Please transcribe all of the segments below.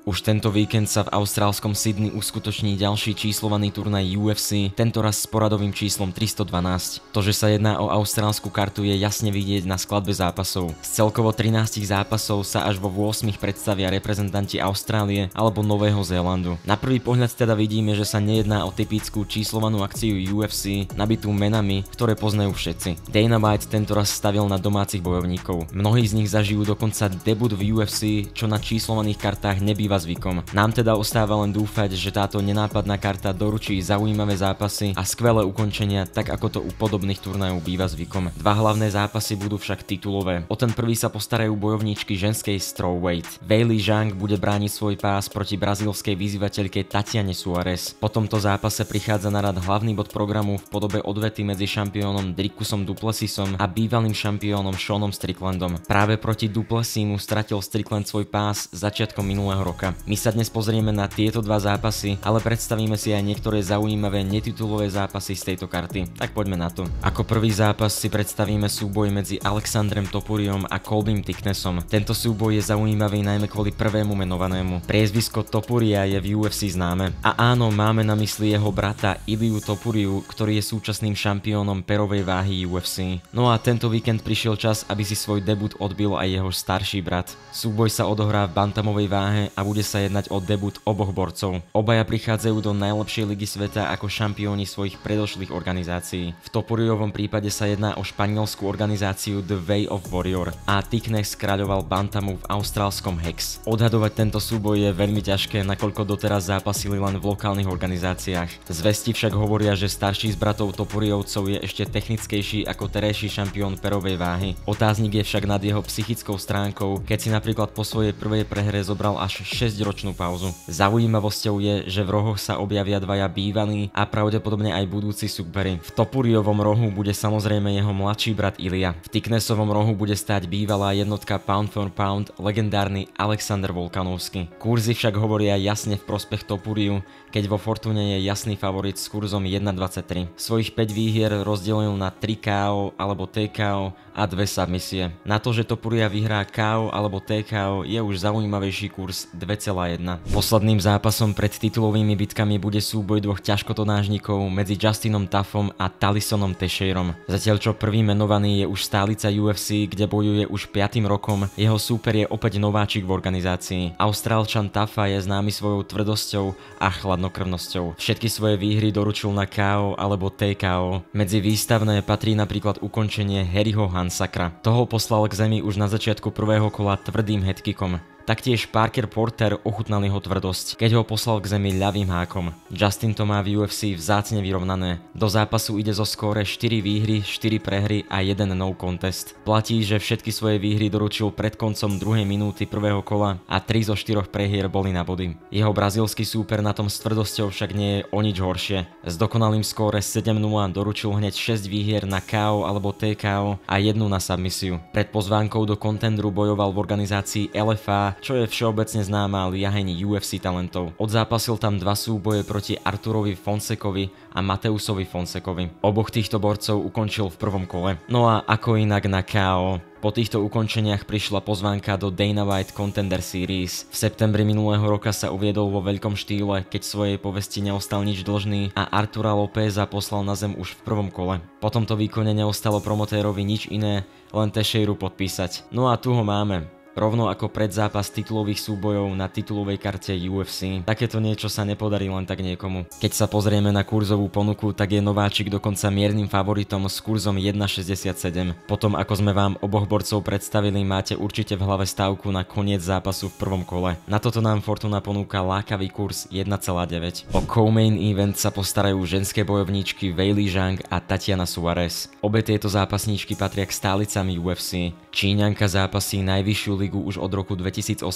Už tento víkend sa v austrálskom Sydney uskutoční ďalší číslovaný turnaj UFC, tentoraz s poradovým číslom 312. To, že sa jedná o austrálsku kartu, je jasne vidieť na skladbe zápasov. Z celkovo 13 zápasov sa až vo 8 predstavia reprezentanti Austrálie alebo Nového Zélandu. Na prvý pohľad teda vidíme, že sa nejedná o typickú číslovanú akciu UFC, nabitú menami, ktoré poznajú všetci. Dana White tentoraz stavil na domácich bojovníkov. Mnohí z nich zažijú dokonca debut v UFC, čo na číslovaných kartách nebýva zvykom. Nám teda ostáva len dúfať, že táto nenápadná karta doručí zaujímavé zápasy a skvelé ukončenia, tak ako to u podobných turnajov býva zvykom. Dva hlavné zápasy budú však titulové. O ten prvý sa postarajú bojovníčky ženskej strawweight. Weili Zhang bude brániť svoj pás proti brazílskej vyzývateľke Tatiane Suárez. Po tomto zápase prichádza na rad hlavný bod programu v podobe odvety medzi šampiónom Drickusom du Plessisom a bývalým šampiónom Seanom Stricklandom. Práve proti du Plessimu stratil Strickland svoj pás začiatkom minulého roka. My sa dnes pozrieme na tieto dva zápasy, ale predstavíme si aj niektoré zaujímavé netitulové zápasy z tejto karty. Tak poďme na to. Ako prvý zápas si predstavíme súboj medzi Alexandrem Topuriom a Colbym Thicknessom. Tento súboj je zaujímavý najmä kvôli prvému menovanému. Priezvisko Topuria je v UFC známe. A áno, máme na mysli jeho brata Iliu Topuriu, ktorý je súčasným šampiónom perovej váhy UFC. No a tento víkend prišiel čas, aby si svoj debut odbil aj jeho starší brat. Súboj sa odohrá v bantamovej váhe a bude sa jednať o debut oboch borcov. Obaja prichádzajú do najlepšej ligy sveta ako šampióni svojich predošlých organizácií. V Topuriovom prípade sa jedná o španielskú organizáciu The Way of Warrior a Thickness kráľoval bantamu v austrálskom Hex. Odhadovať tento súboj je veľmi ťažké, nakoľko doteraz zápasili len v lokálnych organizáciách. Zvesti však hovoria, že starší z bratov Topuriovcov je ešte technickejší ako terajší šampión perovej váhy. Otáznik je však nad jeho psychickou stránkou, keď si napríklad po svojej prvej prehre zobral až 6-ročnú pauzu. Zaujímavosťou je, že v rohoch sa objavia dvaja bývalí a pravdepodobne aj budúci súperi. V Topuriovom rohu bude samozrejme jeho mladší brat Ilia. V Thicknessovom rohu bude stáť bývalá jednotka pound for pound legendárny Alexander Volkanovski. Kurzy však hovoria jasne v prospech Topuriu, keď vo Fortune je jasný favorit s kurzom 1,23. Svojich 5 výhier rozdelil na 3 KO alebo TKO a 2 submisie. Na to, že Topuria vyhrá KO alebo TKO, je už zaujímavejší kurz 2,1. Posledným zápasom pred titulovými bitkami bude súboj dvoch ťažkotonážnikov medzi Justinom Toughom a Talisonom Teixeirom. Zatiaľ čo prvý menovaný je už stálica UFC, kde bojuje už 5. rokom, jeho súper je opäť nováčik v organizácii. Austrálčan Tougha je známy svojou tvrdosťou a chladnokrvnosťou. Všetky svoje výhry doručil na KO alebo TKO. Medzi výstavné patrí napríklad ukončenie Harryho Hansakra. Toho poslal k zemi už na začiatku prvého kola tvrdým headkickom. Taktiež Parker Porter ochutnal jeho tvrdosť, keď ho poslal k zemi ľavým hákom. Justin to má v UFC vzácne vyrovnané. Do zápasu ide zo skóre 4 výhry, 4 prehry a 1 no contest. Platí, že všetky svoje výhry doručil pred koncom 2. minúty prvého kola a 3 zo 4 prehier boli na body. Jeho brazílsky súper na tom s tvrdosťou však nie je o nič horšie. S dokonalým skóre 7-0 doručil hneď 6 výhier na KO alebo TKO a 1 na submisiu. Pred pozvánkou do contendru bojoval v organizácii LFA, čo je všeobecne známa liaheň UFC talentov. Odzápasil tam 2 súboje proti Arturovi Fonsekovi a Mateusovi Fonsekovi. Oboch týchto borcov ukončil v prvom kole. No a ako inak na KO. Po týchto ukončeniach prišla pozvánka do Dana White Contender Series. V septembri minulého roka sa uviedol vo veľkom štýle, keď svojej povesti neostal nič dlžný a Artura Lopeza poslal na zem už v prvom kole. Po tomto výkone neostalo promotérovi nič iné, len Teixeiru podpísať. No a tu ho máme. Rovno ako predzápas titulových súbojov na titulovej karte UFC. Takéto niečo sa nepodarí len tak niekomu. Keď sa pozrieme na kurzovú ponuku, tak je nováčik dokonca miernym favoritom s kurzom 1,67. Potom ako sme vám oboch borcov predstavili, máte určite v hlave stávku na koniec zápasu v prvom kole. Na toto nám Fortuna ponúka lákavý kurz 1,9. O co-main event sa postarajú ženské bojovníčky Weili Zhang a Tatiana Suárez. Obe tieto zápasníčky patria k stálicam UFC. Číňanka zápasí najvyššiu ligu už od roku 2018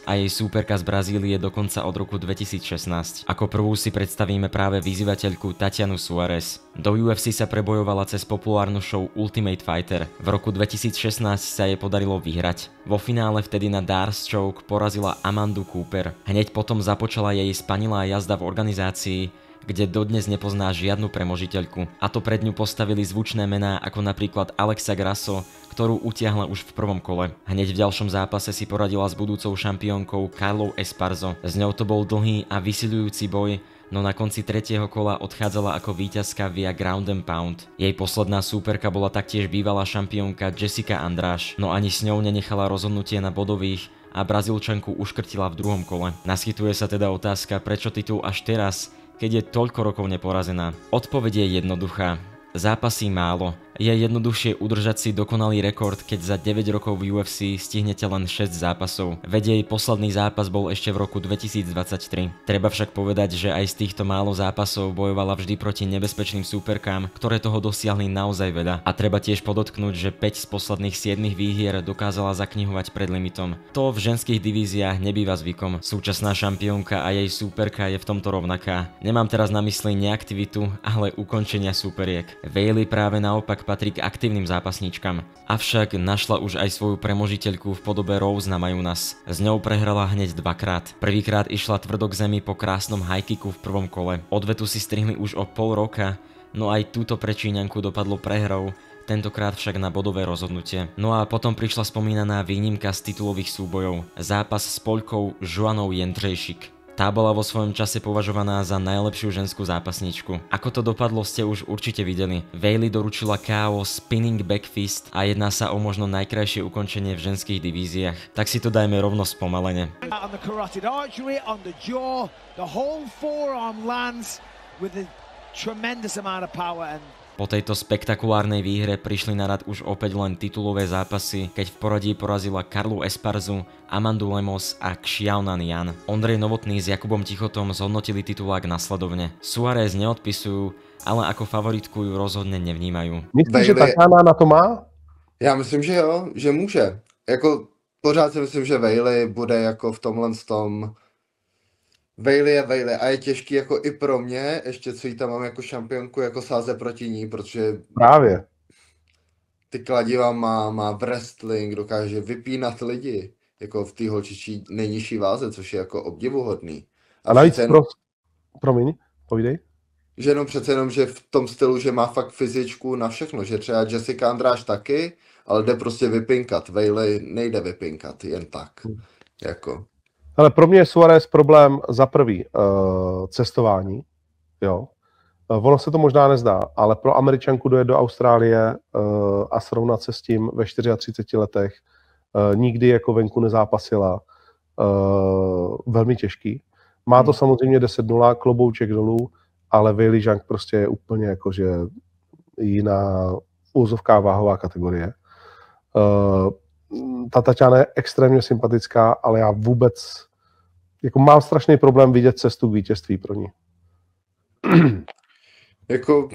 a jej súperka z Brazílie dokonca od roku 2016. Ako prvú si predstavíme práve vyzývateľku Tatianu Suárez. Do UFC sa prebojovala cez populárnu show Ultimate Fighter. V roku 2016 sa jej podarilo vyhrať. Vo finále vtedy na Darce Choke porazila Amandu Cooper. Hneď potom započala jej spanilá jazda v organizácii, kde dodnes nepozná žiadnu premožiteľku. A to pred ňu postavili zvučné mená ako napríklad Alexa Grasso, ktorú utiahla už v prvom kole. Hneď v ďalšom zápase si poradila s budúcou šampiónkou Carlou Esparzo. S ňou to bol dlhý a vysiľujúci boj, no na konci tretieho kola odchádzala ako víťazka via ground and pound. Jej posledná súperka bola taktiež bývalá šampiónka Jessica Andrade, no ani s ňou nenechala rozhodnutie na bodových a Brazílčanku uškrtila v druhom kole. Naskytuje sa teda otázka, prečo titul až teraz, keď je toľko rokov neporazená. Odpoveď je jednoduchá. Zápasí málo. Je jednoduchšie udržať si dokonalý rekord, keď za 9 rokov v UFC stihnete len 6 zápasov. Veď jej posledný zápas bol ešte v roku 2023. Treba však povedať, že aj z týchto málo zápasov bojovala vždy proti nebezpečným súperkám, ktoré toho dosiahli naozaj veľa. A treba tiež podotknúť, že 5 z posledných 7 výhier dokázala zaknihovať pred limitom. To v ženských divíziách nebýva zvykom. Súčasná šampiónka a jej súperka je v tomto rovnaká. Nemám teraz na mysli neaktivitu, ale ukončenia súperiek. Weili práve naopak patrí k aktívnym zápasníčkam. Avšak našla už aj svoju premožiteľku v podobe Rose Namajunas. S ňou prehrala hneď dvakrát. Prvýkrát išla tvrdo k zemi po krásnom high kicku v prvom kole. Odvetu si strihli už o pol roka, no aj túto pre Číňanku dopadlo prehrou, tentokrát však na bodové rozhodnutie. No a potom prišla spomínaná výnimka z titulových súbojov. Zápas s Poľkou Joannou Jędrzejczyk. Tá bola vo svojom čase považovaná za najlepšiu ženskú zápasničku. Ako to dopadlo, ste už určite videli. Weili doručila KO spinning back fist a jedná sa o možno najkrajšie ukončenie v ženských divíziách. Tak si to dajme rovno spomalene. Po tejto spektakulárnej výhre prišli na rad už opäť len titulové zápasy, keď v poradí porazila Carlu Esparzu, Amandu Lemos a Xiaonan Yan. Ondrej Novotný s Jakubom Tichotom zhodnotili titulák nasledovne. Suárez neodpisujú, ale ako favoritku ju rozhodne nevnímajú. Myslíš, že Tatiana na to má? Já myslím, že jo, že může. Jako pořád si myslím, že Weili bude jako v tomhle tom. Weili je Weili a je těžký jako i pro mě, ještě co jí tam mám jako šampionku, jako sázet proti ní, protože právě ty kladiva má wrestling, dokáže vypínat lidi, jako v té holčičí nejnižší váze, což je jako obdivuhodný. A navíc promiň, povídej. Že jenom přece jenom, že v tom stylu, že má fakt fyzičku na všechno, že třeba Jessica Andrade taky, ale jde prostě vypinkat, Weili nejde vypinkat jen tak, jako. Ale pro mě je Suárez problém za prvý cestování, jo. Ono se to možná nezdá, ale pro Američanku dojet do Austrálie a srovnat se s tím ve 34 letech, nikdy jako venku nezápasila, velmi těžký. Má to samozřejmě 10-0, klobouček dolů, ale Weili Zhang prostě je úplně jakože jiná úzovká váhová kategorie. Ta Tatiana je extrémně sympatická, ale já vůbec jako mám strašný problém vidět cestu k vítězství pro ní. Jako...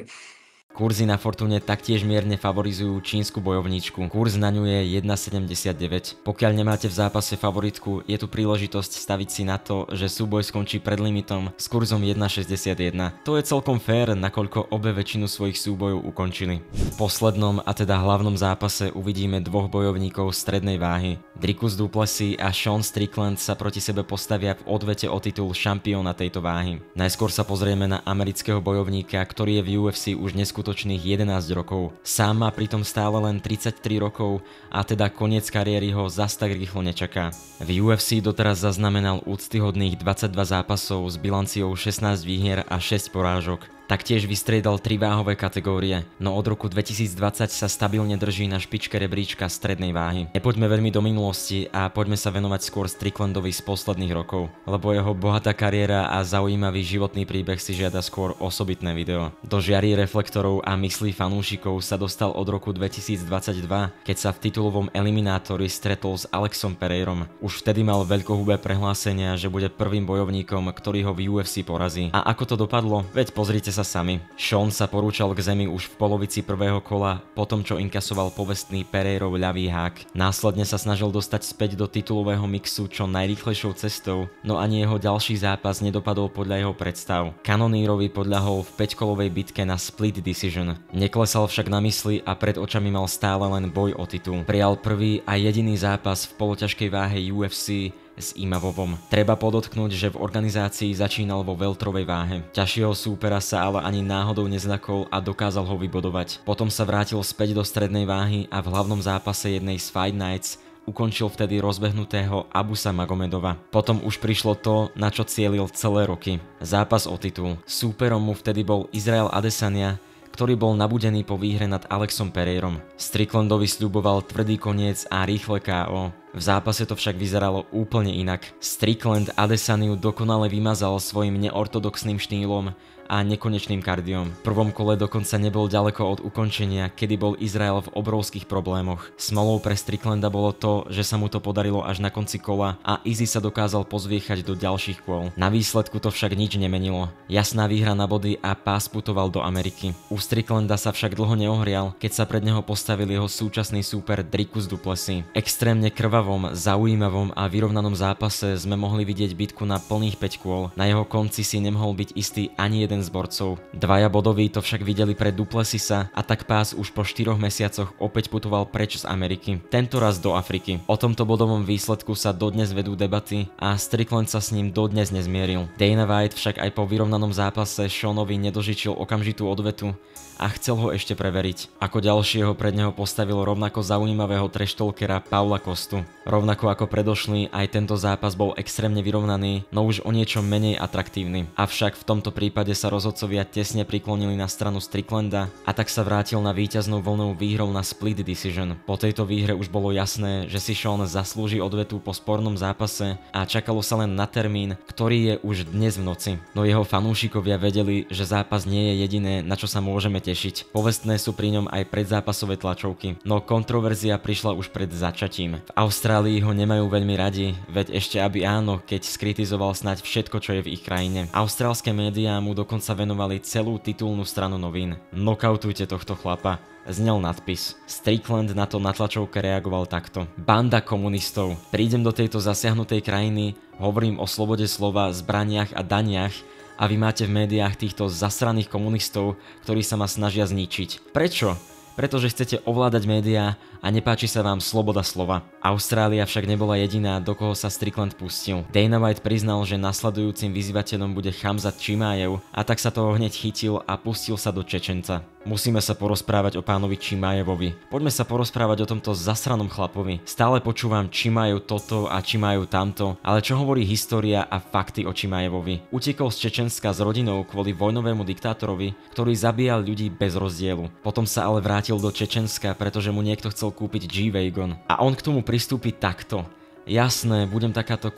Kurzy na Fortune taktiež mierne favorizujú čínsku bojovníčku. Kurz na ňu je 1,79. Pokiaľ nemáte v zápase favoritku, je tu príležitosť staviť si na to, že súboj skončí pred limitom s kurzom 1,61. To je celkom fér, nakoľko obe väčšinu svojich súbojov ukončili. V poslednom a teda hlavnom zápase uvidíme dvoch bojovníkov strednej váhy. Dricus du Plessis a Sean Strickland sa proti sebe postavia v odvete o titul šampióna tejto váhy. Najskôr sa pozrieme na amerického bojovníka, ktorý je v UFC už neskutočný 11 rokov. Sám má pritom stále len 33 rokov a teda koniec kariéry ho zas tak rýchlo nečaká. V UFC doteraz zaznamenal úctyhodných 22 zápasov s bilanciou 16 výhier a 6 porážok. Taktiež vystriedal 3 váhové kategórie, no od roku 2020 sa stabilne drží na špičke rebríčka strednej váhy. Nepoďme veľmi do minulosti a poďme sa venovať skôr Stricklandovi z posledných rokov, lebo jeho bohatá kariéra a zaujímavý životný príbeh si žiada skôr osobitné video. Do žiary reflektorov a myslí fanúšikov sa dostal od roku 2022, keď sa v titulovom eliminátori stretol s Alexom Pereirom. Už vtedy mal veľkohubé prehlásenia, že bude prvým bojovníkom, ktorý ho v UFC porazí. A ako to dopadlo? Veď pozrite sa sami. Sean sa porúčal k zemi už v polovici prvého kola, potom čo inkasoval povestný Pereirov ľavý hák. Následne sa snažil dostať späť do titulového mixu čo najrýchlejšou cestou, no ani jeho ďalší zápas nedopadol podľa jeho predstav. Cannonierovi podľahol v 5-kolovej bitke na split decision. Neklesal však na mysli a pred očami mal stále len boj o titul. Prijal prvý a jediný zápas v poloťažkej váhe UFC s Imavovom. Treba podotknúť, že v organizácii začínal vo welterovej váhe. Ťažšieho súpera sa ale ani náhodou nezlakol a dokázal ho vybodovať. Potom sa vrátil späť do strednej váhy a v hlavnom zápase jednej z Fight Nights ukončil vtedy rozbehnutého Abusa Magomedova. Potom už prišlo to, na čo cielil celé roky. Zápas o titul. Súperom mu vtedy bol Israel Adesanya, ktorý bol nabudený po výhre nad Alexom Pereirom. Stricklandovi sľuboval tvrdý koniec a rýchle KO. V zápase to však vyzeralo úplne inak. Strickland Adesanyu dokonale vymazal svojim neortodoxným štýlom a nekonečným kardiom. V prvom kole dokonca nebol ďaleko od ukončenia, kedy bol Izrael v obrovských problémoch. Smolou pre Stricklanda bolo to, že sa mu to podarilo až na konci kola a Izzy sa dokázal pozviechať do ďalších kôl. Na výsledku to však nič nemenilo. Jasná výhra na body a pás putoval do Ameriky. U Stricklanda sa však dlho neohrial, keď sa pred neho postavil jeho súčasný súper Dricus du Plessis. Extrémne krvavom, zaujímavom a vyrovnanom zápase sme mohli vidieť bitku na plných 5 kôl. Na jeho konci si nemohol byť istý ani jeden z borcov. Dvaja bodoví to však videli pre du Plessisa a tak pás už po 4 mesiacoch opäť putoval preč z Ameriky. Tento raz do Afriky. O tomto bodovom výsledku sa dodnes vedú debaty a Strickland sa s ním dodnes nezmieril. Dana White však aj po vyrovnanom zápase Seanovi nedožičil okamžitú odvetu a chcel ho ešte preveriť. Ako ďalšieho pred neho postavil rovnako zaujímavého trashtalkera Paula Costu. Rovnako ako predošlý, aj tento zápas bol extrémne vyrovnaný, no už o niečo menej atraktívny. Avšak v tomto prípade sa rozhodcovia tesne priklonili na stranu Stricklanda a tak sa vrátil na víťaznú voľnou výhrou na split decision. Po tejto výhre už bolo jasné, že si Sean zaslúži odvetu po spornom zápase a čakalo sa len na termín, ktorý je už dnes v noci. No jeho fanúšikovia vedeli, že zápas nie je jediné, na čo sa môžeme tešiť. Povestné sú pri ňom aj predzápasové tlačovky, no kontroverzia prišla už pred začatím. V Austrálii ho nemajú veľmi radi, veď ešte aby áno, keď skritizoval snáď všetko, čo je v ich krajine. Austrálske médiá mu dokonca venovali celú titulnú stranu novín. Nokautujte tohto chlapa, znel nadpis. Strickland na to na tlačovke reagoval takto. Banda komunistov. Prídem do tejto zasiahnutej krajiny, hovorím o slobode slova, zbraniach a daniach, a vy máte v médiách týchto zasraných komunistov, ktorí sa ma snažia zničiť. Prečo? Pretože chcete ovládať médiá a nepáči sa vám sloboda slova. Austrália však nebola jediná, do koho sa Strickland pustil. Dana White priznal, že nasledujúcim vyzývateľom bude Khamzat Chimaev a tak sa toho hneď chytil a pustil sa do Čečenca. Musíme sa porozprávať o pánovi Chimaevovi. Poďme sa porozprávať o tomto zasranom chlapovi. Stále počúvam Chimaev toto a Chimaev tamto, ale čo hovorí história a fakty o Chimaevovi? Utekol z Čečenska s rodinou kvôli vojnovému diktátorovi, ktorý zabíjal ľudí bez rozdielu. Potom sa ale vrátil do Čečenska, pretože mu niekto chcel kúpiť G-Wagon. A on k tomu pristúpi takto. Jasné, budem takáto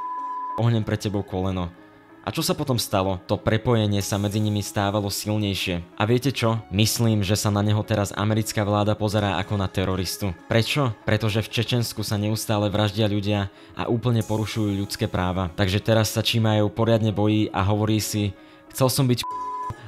ohnem pre tebou koleno. A čo sa potom stalo? To prepojenie sa medzi nimi stávalo silnejšie. A viete čo? Myslím, že sa na neho teraz americká vláda pozerá ako na teroristu. Prečo? Pretože v Čečensku sa neustále vraždia ľudia a úplne porušujú ľudské práva. Takže teraz sa Chimaev poriadne bojí a hovorí si: chcel som byť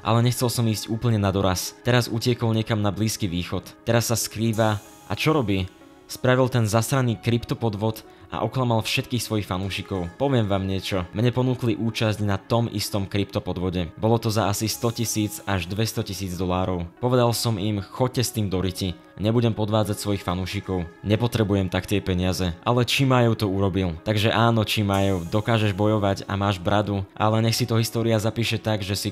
ale nechcel som ísť úplne na doraz. Teraz utiekol niekam na Blízky východ. Teraz sa skrýva a čo robí? Spravil ten zasraný kryptopodvod a oklamal všetkých svojich fanúšikov. Poviem vám niečo, mne ponúkli účasť na tom istom kryptopodvode. Bolo to za asi 100 000 až 200 000 dolárov. Povedal som im: choďte s tým do riti. Nebudem podvádzať svojich fanúšikov. Nepotrebujem tak tie peniaze. Ale Chimaev to urobil. Takže áno, Chimaev, dokážeš bojovať a máš bradu, ale nech si to história zapíše tak, že si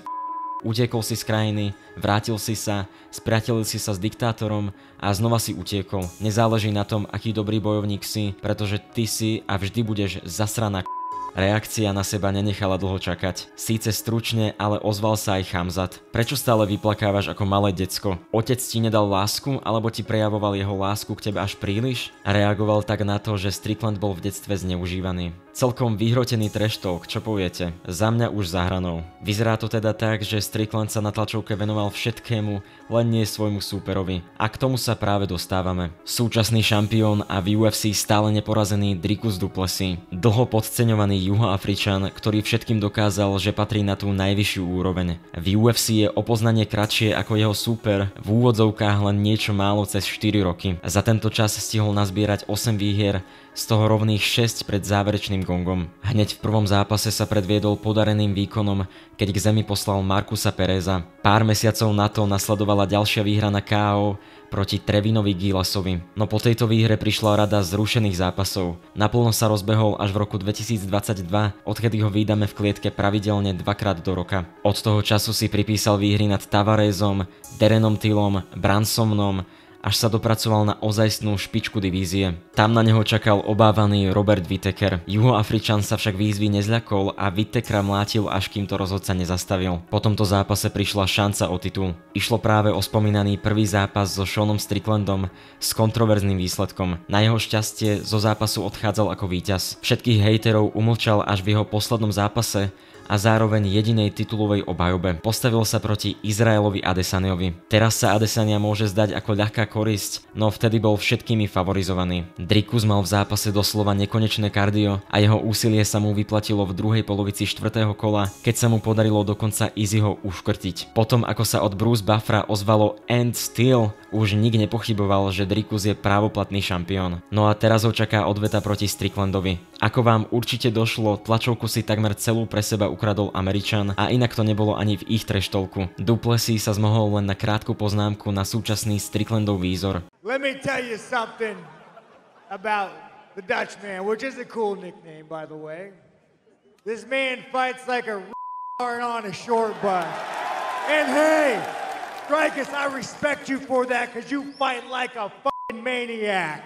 utekol si z krajiny, vrátil si sa, spriatelil si sa s diktátorom a znova si utiekol. Nezáleží na tom, aký dobrý bojovník si, pretože ty si a vždy budeš zasraná. Reakcia na seba nenechala dlho čakať. Síce stručne, ale ozval sa aj Khamzat. Prečo stále vyplakávaš ako malé decko? Otec ti nedal lásku, alebo ti prejavoval jeho lásku k tebe až príliš? A reagoval tak na to, že Strickland bol v detstve zneužívaný. Celkom vyhrotený trash talk, čo poviete? Za mňa už za hranou. Vyzerá to teda tak, že Strickland sa na tlačovke venoval všetkému, len nie svojmu súperovi. A k tomu sa práve dostávame. Súčasný šampión a v UFC stále neporazený Dricus du Plessis. Dlho podceňovaný Juhoafričan, ktorý všetkým dokázal, že patrí na tú najvyššiu úroveň. V UFC je o poznanie kratšie ako jeho súper, v úvodzovkách len niečo málo cez 4 roky. Za tento čas stihol nazbierať 8 výhier, z toho rovných 6 pred záverečným gongom. Hneď v prvom zápase sa predviedol podareným výkonom, keď k zemi poslal Marcusa Pereza. Pár mesiacov na to nasledovala ďalšia výhra na KO proti Trevinovi Gilasovi. No po tejto výhre prišla rada zrušených zápasov. Naplno sa rozbehol až v roku 2022, odkedy ho vídame v klietke pravidelne dvakrát do roka. Od toho času si pripísal výhry nad Tavarezom, Derenom Tillom, Bransonom, až sa dopracoval na ozajstnú špičku divízie. Tam na neho čakal obávaný Robert Whittaker. Juhoafričan sa však výzvy nezľakol a Whittakera mlátil, až kým to rozhodca nezastavil. Po tomto zápase prišla šanca o titul. Išlo práve o spomínaný prvý zápas so Seanom Stricklandom s kontroverzným výsledkom. Na jeho šťastie zo zápasu odchádzal ako víťaz. Všetkých hejterov umlčal až v jeho poslednom zápase a zároveň jedinej titulovej obhajobe. Postavil sa proti Izraelovi Adesanyovi. Teraz sa Adesanya môže zdať ako ľahká korisť, no vtedy bol všetkými favorizovaný. Dricus mal v zápase doslova nekonečné kardio a jeho úsilie sa mu vyplatilo v druhej polovici 4. kola, keď sa mu podarilo dokonca Izzyho uškrtiť. Potom ako sa od Bruce Buffera ozvalo "and still", už nik nepochyboval, že Dricus je právoplatný šampión. No a teraz ho čaká odveta proti Stricklandovi. Ako vám určite došlo, tlačovku si takmer celú pre seba ukradol Američan a inak to nebolo ani v ich treštolku. Du Plessis sa zmohol len na krátku poznámku na súčasný Stricklandov výzor. Let me tell you something about the Dutchman, which is a cool nickname, by the way. This man fights like a on a short bus. And hey, Strikers, I respect you for that because you fight like a fucking maniac.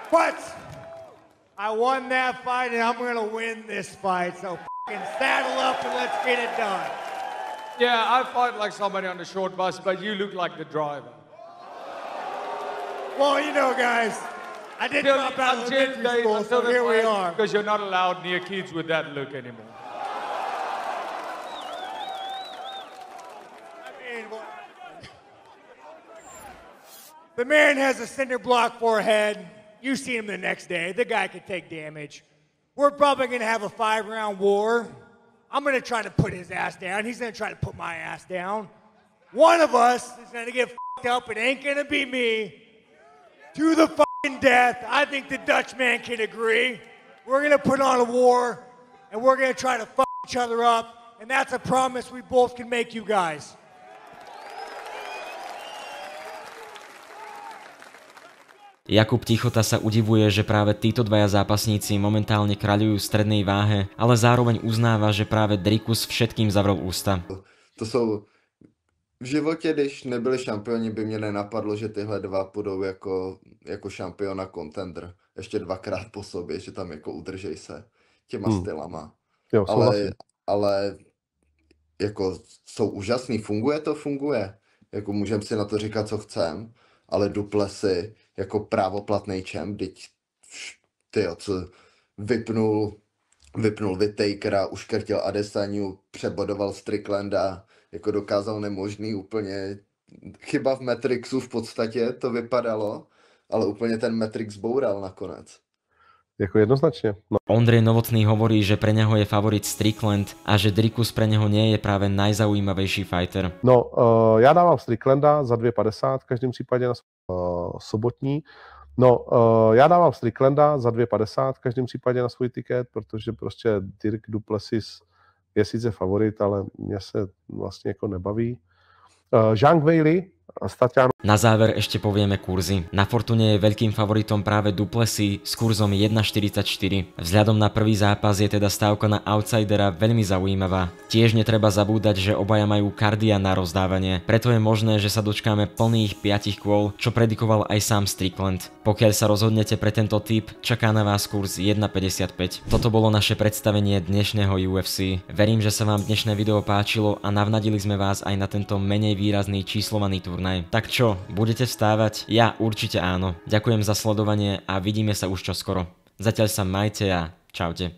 But I won that fight and I'm gonna win this fight, so fucking saddle up and let's get it done. Yeah, I fight like somebody on the short bus, but you look like the driver. Well, you know, guys, I did drop out of elementary school, so here we are. Because you're not allowed near kids with that look anymore. I mean, the man has a cinder block forehead. You see him the next day. The guy could take damage. We're probably going to have a 5-round war. I'm going to try to put his ass down. He's going to try to put my ass down. One of us is going to get fucked up. It ain't going to be me. To the fucking death. I think the Dutchman can agree. We're going to put on a war, and we're going to try to fuck each other up. And that's a promise we both can make you guys. Jakub Tichota sa udivuje, že práve títo dvaja zápasníci momentálne kráľujú v strednej váhe, ale zároveň uznáva, že práve Dricus všetkým zavrel ústa. To jsou v životě, když nebyli šampioni, by mě nenapadlo, že tyhle dva půjdou jako šampion a contender. Ještě dvakrát po sobě, že tam jako udržej se těma stylama. Jo, ale jako jsou úžasný, funguje. Jako můžeme si na to říkat, co chcem, ale Du Plessis jako právoplatný čemp, tyjo, co vypnul Whittakera, uškrtil Adesanyu, přebodoval Stricklanda, jako dokázal nemožný úplně. Chyba v Matrixu v podstatě to vypadalo, ale úplně ten Matrix boural nakonec. Jako jednoznačne. No. Ondrej Novotný hovorí, že pre neho je favorit Strickland a že Dricus pre neho nie je práve najzaujímavejší fighter. No, já dávám Stricklanda za 2,50 v každém případě na sobotní. No, já dávám Stricklanda za 2,50 v každém případě na svůj tiket, protože prostě Dirk Du Plessis je sice favorit, ale mě se vlastně jako nebaví. Zhang Weili a Statiano. Na záver ešte povieme kurzy. Na Fortune je veľkým favoritom práve Du Plessis s kurzom 1,44. Vzhľadom na prvý zápas je teda stávka na outsidera veľmi zaujímavá. Tiež netreba zabúdať, že obaja majú kardia na rozdávanie, preto je možné, že sa dočkáme plných 5 kôl, čo predikoval aj sám Strickland. Pokiaľ sa rozhodnete pre tento typ, čaká na vás kurz 1,55. Toto bolo naše predstavenie dnešného UFC. Verím, že sa vám dnešné video páčilo a navnadili sme vás aj na tento menej výrazný číslovaný turnaj. Tak čo, budete vstávať? Ja určite áno. Ďakujem za sledovanie a vidíme sa už čoskoro. Zatiaľ sa majte a čaute.